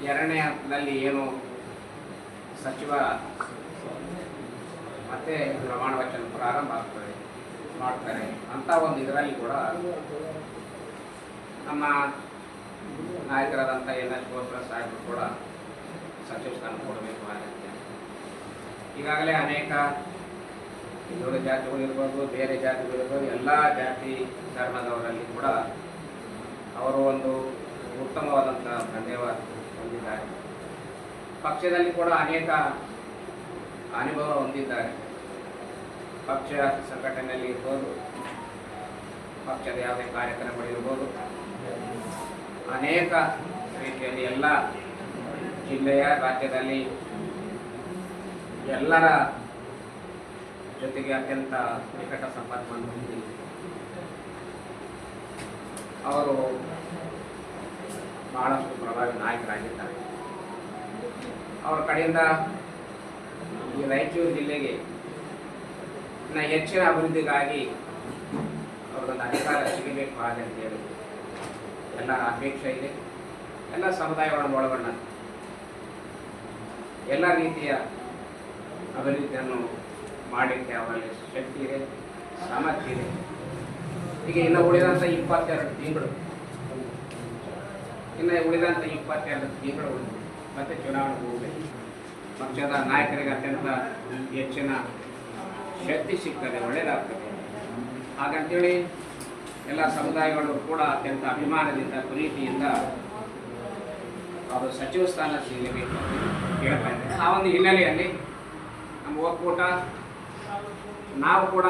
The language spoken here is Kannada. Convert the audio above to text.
ಎರಡನೇ ಹಂತದಲ್ಲಿ ಏನು ಸಚಿವ ಮತ್ತೆ ಪ್ರಮಾಣ ವಚನ ಪ್ರಾರಂಭ ಮಾಡ್ತಾರೆ ಅಂತ ಒಂದು ಇದರಲ್ಲಿ ಕೂಡ ನಮ್ಮ ನಾಯಕರಾದಂಥ NH ಗೋಸ್ಕರ ಸಾಹೇಬರು ಕೂಡ ಸಚಿವ ಸ್ಥಾನ ಕೊಡಬೇಕು ಆಗತ್ತೆ. ಈಗಾಗಲೇ ಅನೇಕ ಹಿಂದುಳಿದ ಜಾತಿಗಳಿರ್ಬೋದು, ಬೇರೆ ಜಾತಿಗಳಿರ್ಬೋದು, ಎಲ್ಲ ಜಾತಿ ಧರ್ಮದವರಲ್ಲಿ ಕೂಡ ಅವರು ಒಂದು ಉತ್ತಮವಾದಂಥ ಧನ್ಯವ ಹೊಂದಿದ್ದಾರೆ. ಪಕ್ಷದಲ್ಲಿ ಕೂಡ ಅನೇಕ ಅನುಭವ ಹೊಂದಿದ್ದಾರೆ. ಪಕ್ಷ ಸಂಘಟನೆಯಲ್ಲಿ ಇರ್ಬೋದು, ಪಕ್ಷದ ಯಾವುದೇ ಕಾರ್ಯಕ್ರಮಗಳಿರ್ಬೋದು, ಅನೇಕ ರೀತಿಯಲ್ಲಿ ಎಲ್ಲ ಜಿಲ್ಲೆಯ ರಾಜ್ಯದಲ್ಲಿ ಎಲ್ಲರ ಜೊತೆಗೆ ಅತ್ಯಂತ ನಿಕಟ ಸಂಪರ್ಕವನ್ನು ಹೊಂದಿ ಅವರು ಬಹಳಷ್ಟು ಪ್ರಭಾವಿ ನಾಯಕರಾಗಿದ್ದಾರೆ. ಅವರ ಕಡೆಯಿಂದ ಈ ರಾಯಚೂರು ಜಿಲ್ಲೆಗೆ ಹೆಚ್ಚಿನ ಅಭಿವೃದ್ಧಿಗಾಗಿ ಅವ್ರಿಗೊಂದು ಅಧಿಕಾರ ಸಿಗಬೇಕು ಹಾಗೆ ಅಂತೇಳಿ ಎಲ್ಲರ ಅಪೇಕ್ಷೆ ಇದೆ. ಎಲ್ಲ ಸಮುದಾಯಗಳನ್ನು ಒಳಗೊಂಡ ಎಲ್ಲ ರೀತಿಯ ಅಭಿವೃದ್ಧಿಯನ್ನು ಮಾಡಲಿಕ್ಕೆ ಅವರಲ್ಲಿ ಶಕ್ತಿ ಇದೆ, ಸಾಮರ್ಥ್ಯ ಇದೆ. ಈಗ ಇನ್ನು ಉಳಿದಂಥ 22 ತಿಂಗಳು ಮತ್ತೆ ಚುನಾವಣೆ ಹೋಗಬೇಕು. ಪಕ್ಷದ ನಾಯಕರಿಗೆ ಅತ್ಯಂತ ಹೆಚ್ಚಿನ ಶಕ್ತಿ ಸಿಗ್ತದೆ, ಒಳ್ಳೆಯದಾಗ್ತದೆ. ಹಾಗಂತೇಳಿ ಎಲ್ಲ ಸಮುದಾಯಗಳು ಕೂಡ ಅತ್ಯಂತ ಅಭಿಮಾನದಿಂದ, ಪ್ರೀತಿಯಿಂದ ಅವರು ಸಚಿವ ಸ್ಥಾನ ಸಿಗಬೇಕು ಹೇಳ್ತಾ ಇದ್ದಾರೆ. ಆ ಒಂದು ಹಿನ್ನೆಲೆಯಲ್ಲಿ ನಮ್ಮ ಒಕ್ಕೂಟ ನಾವು ಕೂಡ